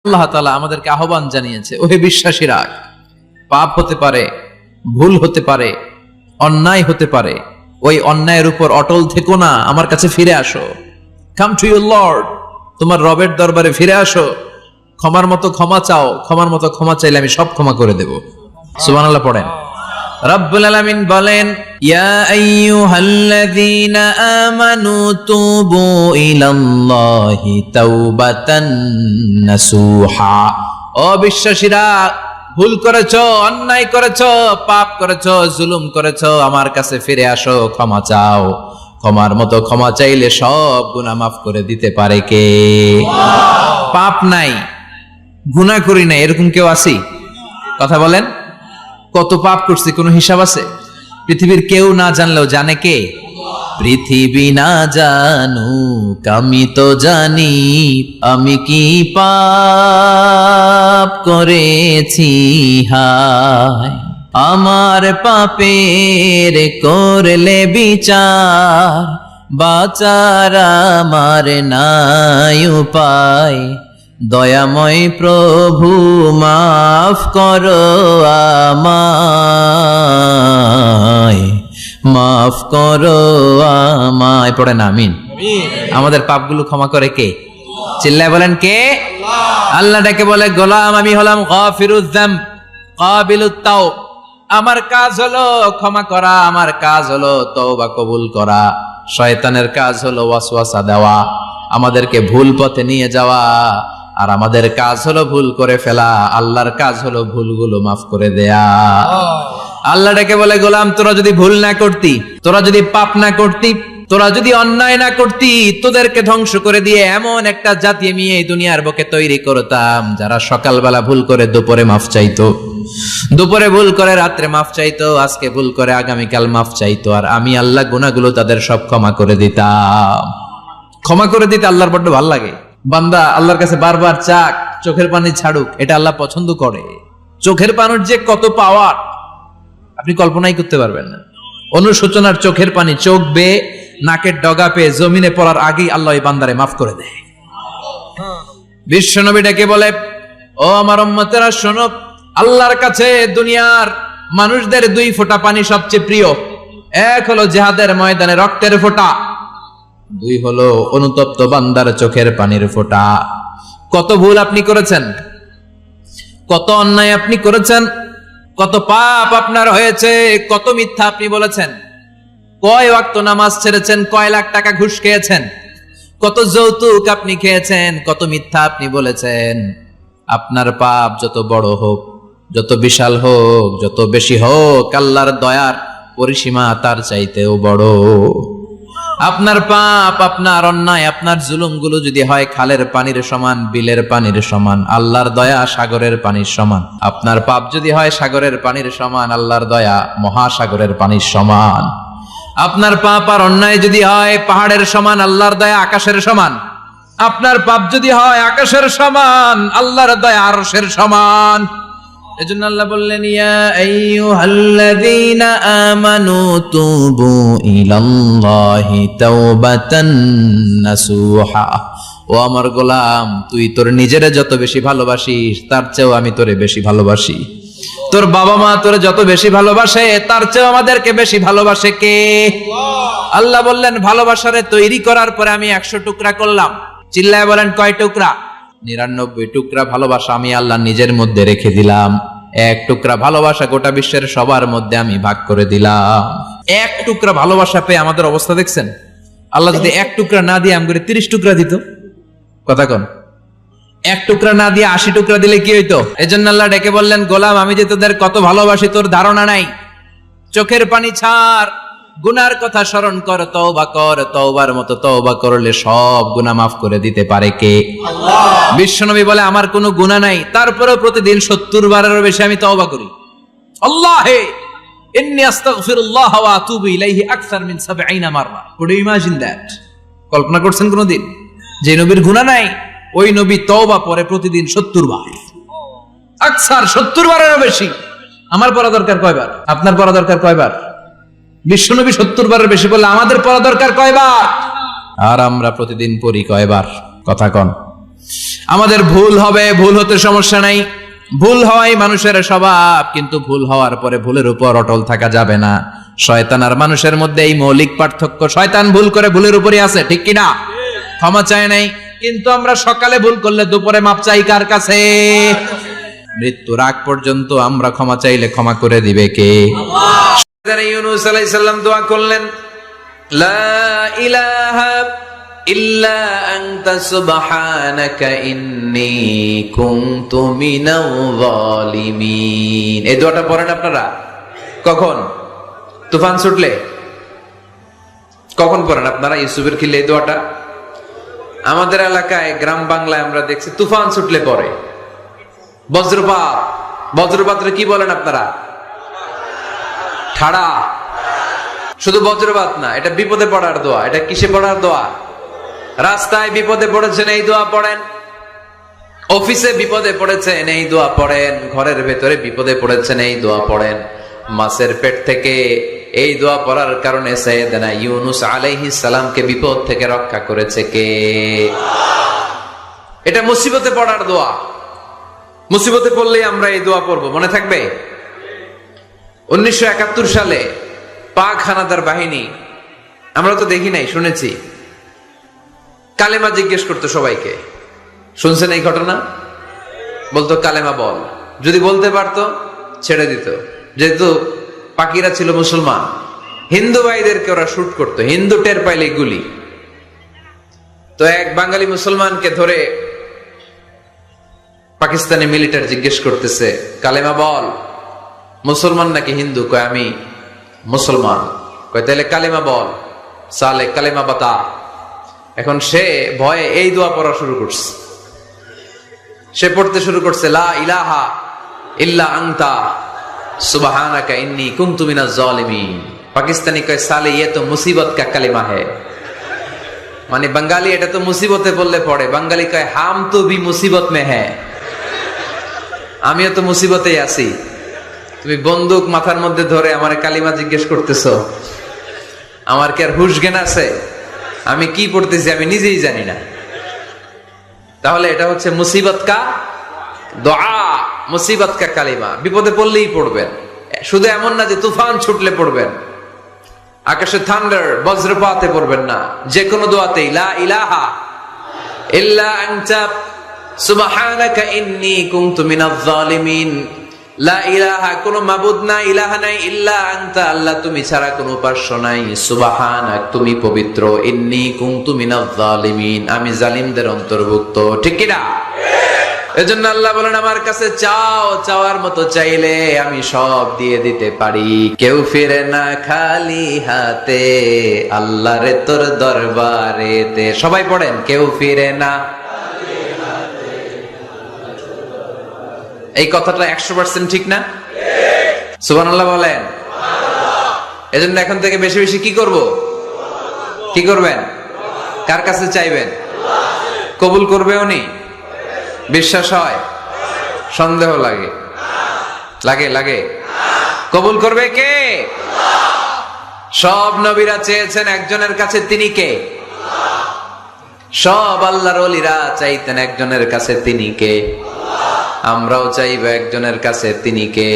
আল্লাহ তাআলা আমাদেরকে আহ্বান জানিয়েছে, ওহে বিশ্বাসীরা, পাপ হতে পারে, ভুল হতে পারে, অন্যায় হতে পারে, ওই অন্যায়ের উপর অটল থেকো না, আমার কাছে ফিরে আসো। কাম টু ইউর লর্ড, তোমার রবের দরবারে ফিরে আসো, ক্ষমার মতো ক্ষমা চাও, ক্ষমার মতো ক্ষমা চাইলে আমি সব ক্ষমা করে দেব। সুবহানাল্লাহ পড়েন। রব্বুল আলামিন বলেন, ইয়া আইয়ুহাল্লাযীনা আমানু তুবু ইলাল্লাহি তাওবাতান নাসুহা। ও বিশ্বাসীরা, ভুল করেছো, অন্যায় করেছো, পাপ করেছো, জুলুম করেছো, আমার কাছে ফিরে আসো, ক্ষমা চাও। ক্ষমার মতো ক্ষমা চাইলে সব গুনাহ মাফ করে দিতে পারে কে? পাপ নাই, গুনাহ করি নাই, এরকম কেউ আছি? কথা বলেন। কত পাপ করছি, কোনো হিসাব আছে? পৃথিবীর কেউ না জানলেও জানে কে? পৃথিবী না জানুক আমি তো জানি, আমি কি পাপ করেছি হায়। আমার পাপের করলে বিচার, বাঁচার আমার নাই উপায়। দয়াময় প্রভু মাফ করো আমায়, মাফ করো আমায়। পড়েন আমিন। আমাদের পাপগুলো ক্ষমা করে কে? চিল্লায় বলেন কে? আল্লাহ ডাকে বলে, গোলাম আমি হলাম গাফিরুয যামব কাবিলুত তাওব। আমার কাজ হলো ক্ষমা করা, আমার কাজ হলো তওবা কবুল করা। শয়তানের কাজ হলো ওয়াসওয়াসা দেওয়া, আমাদেরকে ভুল পথে নিয়ে যাওয়া। আর আমাদের কাজ হলো ভুল করে ফেলা, আল্লাহর কাজ হলো ভুলগুলো মাফ করে দেয়া। আল্লাহ ডেকে বলে, গোলাম তোরা যদি ভুল না করতি, তোরা যদি পাপ না করতি, তোরা যদি অন্যায় না করতি, তোদেরকে ধ্বংস করে দিয়ে এমন একটা জাতি আমি এই দুনিয়ার বুকে তৈরি করতাম, যারা সকালবেলা ভুল করে দুপুরে মাফ চাইতো, দুপুরে ভুল করে রাত্রে মাফ চাইতো, আজকে ভুল করে আগামীকাল মাফ চাইতো। আর আমি আল্লাহ গুনাহগুলো তাদের সব ক্ষমা করে দিতাম। ক্ষমা করে দিতে আল্লাহর বড্ড ভালো লাগে। বান্দা আল্লাহর কাছে বারবার চাক, চোখের পানি ছাড়ুক, এটা আল্লাহ পছন্দ করে। চোখের পানির যে কত পাওয়ার আপনি কল্পনাই করতে পারবেন না। অনুশোচনার চোখের পানি চোখ বেয়ে নাকের ডগা পেয়ে জমিনে পড়ার আগেই আল্লাহ এই বান্দারে মাফ করে দেয়। বিশ্বনবী ডেকে বলে, ও আমার উম্মতেরা শোনো, আল্লাহর কাছে দুনিয়ার মানুষদের দুই ফোঁটা পানি সবচেয়ে প্রিয়। এক হলো জিহাদের ময়দানে রক্তের ফোঁটা, দুই হলো অনুতপ্ত বান্দার চোখের পানির ফোঁটা। কত ভুল আপনি করেছেন, কত অন্যায় আপনি করেছেন, কত পাপ আপনার হয়েছে, কত মিথ্যা আপনি বলেছেন, কয় ওয়াক্ত নামাজ ছেড়েছেন, কয় লাখ টাকা ঘুষ খেয়েছেন, কত যৌতুক আপনি খেয়েছেন, কত মিথ্যা আপনি বলেছেন। আপনার পাপ যত বড় হোক, যত বিশাল হোক, যত বেশি হোক, আল্লাহর দয়ার পরিসীমা তার চাইতেও বড়। আপনার পাপ, আপনার অন্যায়, আপনার জুলুমগুলো যদি হয় খালের পানির সমান, বিলের পানির সমান, আল্লাহর দয়া সাগরের পানির সমান। আপনার পাপ যদি হয় সাগরের পানির সমান, আল্লাহর দয়া মহাসাগরের পানির সমান। আপনার পাপ আর অন্যায় যদি হয় পাহাড়ের সমান, আল্লাহর দয়া আকাশের সমান। আপনার পাপ যদি হয় আকাশের সমান, আল্লাহর দয়া আরশের সমান। এজন্য আল্লাহ বললেন, ইয়া আইয়ুহাল্লাযীনা আমানু তুবু ইলাল্লাহি তাওবাতান নাসুহা। ও আমার গোলাম, তুই তোর নিজেরে যত বেশি ভালোবাসিস, তার চেয়েও আমি তোরে বেশি ভালোবাসি। তোর বাবা মা তোরে যত বেশি ভালোবাসে, তার চেয়েও আমাদেরকে বেশি ভালোবাসে কে? আল্লাহ বললেন, ভালোবাসারে তৈরি করার পরে আমি 100 টুকরা করলাম। চিল্লায় বলেন, কয় টুকরা? 99 টুকরা ভালোবাসা আমি আল্লাহ নিজের মধ্যে রেখে দিলাম। 1 টুকরা ভালোবাসা গোটা বিশ্বের সবার মধ্যে আমি ভাগ করে দিলাম। 1 টুকরা ভালোবাসা পেয়ে আমাদের অবস্থা দেখছেন? আল্লাহ যদি 1 টুকরা না দিয়ে আমাকে 30 টুকরা দিত, কথা কোন? 1 টুকরা না দিয়ে 80 টুকরা দিলে কি হইতো? এজন্য আল্লাহ ডেকে বললেন, গোলাম আমি যে তোদের কত ভালোবাসি তোর ধারণা নাই। চোখের পানি ছাড়, গুনার কথা স্মরণ কর, তওবা কর। তওবার মতো তওবা করলে সব গুনাহ মাফ করে দিতে পারে কে? আল্লাহ। বিশ্বনবী বলে, আমার কোনো গুনাহ নাই, তারপরেও প্রতিদিন 70 বারেরও বেশি আমি তওবা করি। আল্লাহে ইন্নী আস্তাগফিরুল্লাহ ওয়া আতুবু ইলাইহি আকসার মিন 70 মাররা। Could you imagine that? কল্পনা করছেন কোনদিন যে নবীর গুনাহ নাই, ওই নবী তওবা পড়ে প্রতিদিন 70 বার, আকসার 70 বারেরও বেশি। আমার পড়া দরকার কয়বার? আপনার পড়া দরকার কয়বার? বিশ্বনবী 70 বারের বেশি বললে আমাদের পড়া দরকার কয়বার? আর আমরা প্রতিদিন পড়ি কয়বার? কথা কন। আমাদের ভুল হবে, ভুল হতে সমস্যা নাই, ভুল হওয়াই মানুষের স্বভাব, কিন্তু ভুল হওয়ার পরে ভুলের উপর অটল থাকা যাবে না। শয়তান আর মানুষের মধ্যে এই মৌলিক পার্থক্য। শয়তান ভুল করে ভুলের উপরই আছে, ঠিক কিনা? ক্ষমা চায় নাই, কিন্তু আমরা সকালে ভুল করলে দুপুরে মাপ চাই কার কাছে? মৃত্যুর আগ পর্যন্ত আমরা ক্ষমা চাইলে ক্ষমা করে দিবে কে? ইউনূস আলাইহিস সালাম দোয়া করলেন, লা ইলাহা ইল্লা আনতা সুবহানাকা ইন্নী কুনতু মিনাল যালিমিন। এই দোয়াটা পড়েন আপনারা কখন? তুফান ছুটলে? কখন পড়েন আপনারা ইউসুফের খিলে এই দোয়াটা? আমাদের এলাকায় গ্রাম বাংলায় আমরা দেখছি তুফান ছুটলে পড়ে। বজ্রপাত, বজ্রপাতরে কি বলেন আপনারা? ঠাড়া। শুধু বজ্রপাত না, এটা বিপদে পড়ার দোয়া। এটা কিসে পড়ার দোয়া? রাস্তায় বিপদে পড়েছেন এই দোয়া পড়েন, অফিসে বিপদে পড়েছেন এই দোয়া পড়েন, ঘরের ভেতরে বিপদে পড়েছেন এই দোয়া পড়েন। মাছের পেট থেকে এই দোয়া পড়ার কারণে সাইয়েদনা ইউনূস আলাইহিস সালামকে বিপদ থেকে রক্ষা করেছে কে? এটা মুসিবতে পড়ার দোয়া। মুসিবতে পড়লেই আমরা এই দোয়া পড়বো, মনে থাকবে? 1971 সালে পাক হানাদার বাহিনী, আমরা তো দেখি নাই, শুনেছি, কালেমা জিজ্ঞেস করতো সবাইকে। শুনছেন এই ঘটনা? বলতো কালেমা বল, যদি বলতে পারতো ছেড়ে দিত। যেহেতু পাকিরা ছিল মুসলমান, হিন্দু ভাইদেরকে ওরা শুট করতো, হিন্দু টের পাইলে গুলি। তো এক বাঙালি মুসলমানকে ধরে পাকিস্তানি মিলিটারি জিজ্ঞেস করতেছে, কালেমা বল, মুসলমান নাকি হিন্দু? কয় আমি মুসলমান। কয় তাহলে কালেমা বল, সালে কালেমা বাতা। এখন সে ভয়ে এই দোয়া পড়া শুরু করছে। সে পড়তে শুরু করছে, লা ইলাহা ইল্লা আনতা সুবহানাকা ইন্নী কুনতু মিনাজ জালিমিন। পাকিস্তানি কয় সালে ये तो मुसीबत का कलिमा है। মানে বাঙালি এটা তো মুসিবতে বললে পড়ে, বাঙালি কয় হাম তো ভি মুসিবত মে হ্যায়, আমিও তো মুসিবতেই আছি। তুমি বন্দুক মাথার মধ্যে ধরে আমার কালিমা জিজ্ঞেস করতেছো, আমার কি আর হুশ জ্ঞান আছে? আমি কি পড়তেছি আমি নিজেই জানি না। তাহলে এটা হচ্ছে মুসিবত কা দোয়া, মুসিবত কা কালিমা। বিপদে পড়লেই পড়বেন, শুধু এমন না যে তুফান ছুটলে পড়বেন, আকাশে থান্ডার বজ্রপাতে পড়বেন না। যে কোনো দোয়াতেই লা ইলাহা ইল্লা আনতা সুবহানাকা ইন্নী কুনতু মিনাজ জালিমিন। লা ইলাহা, কোনো মাবুদ নাই, ইলাহা নাই, ইল্লা আনতা, আল্লাহ তুমি ছাড়া কোনো উপাস্য নাই, সুবহানাক, তুমি পবিত্র, ইন্নী কুনতু মিনাজ জালিমিন, আমি জালিমদের অন্তর্ভুক্ত। ঠিক কি না? এজন্য আল্লাহ বলেন আমার কাছে চাও, চাওয়ার মতো চাইলে আমি সব দিয়ে দিতে পারি। কেউ ফিরে না খালি হাতে, আল্লাহরে তোর দরবারেতে। সবাই পড়েন, কেউ ফিরে না। এই কথাটা 100% ঠিক না? সুবহানাল্লাহ বলেন। এজন্য এখন থেকে বেশি বেশি কি করব? কি করবেন? কার কাছে চাইবেন? কবুল করবে উনি? বিশ্বাস হয়? সন্দেহ লাগে? লাগে লাগে? কবুল করবে কে? সব নবীরা চেয়েছেন একজনের কাছে, তিনি কে? সব আল্লাহর ওলিরা চাইতেন একজনের কাছে, তিনি কে? আমরাও চাইব একজনের কাছে, তিনি কে?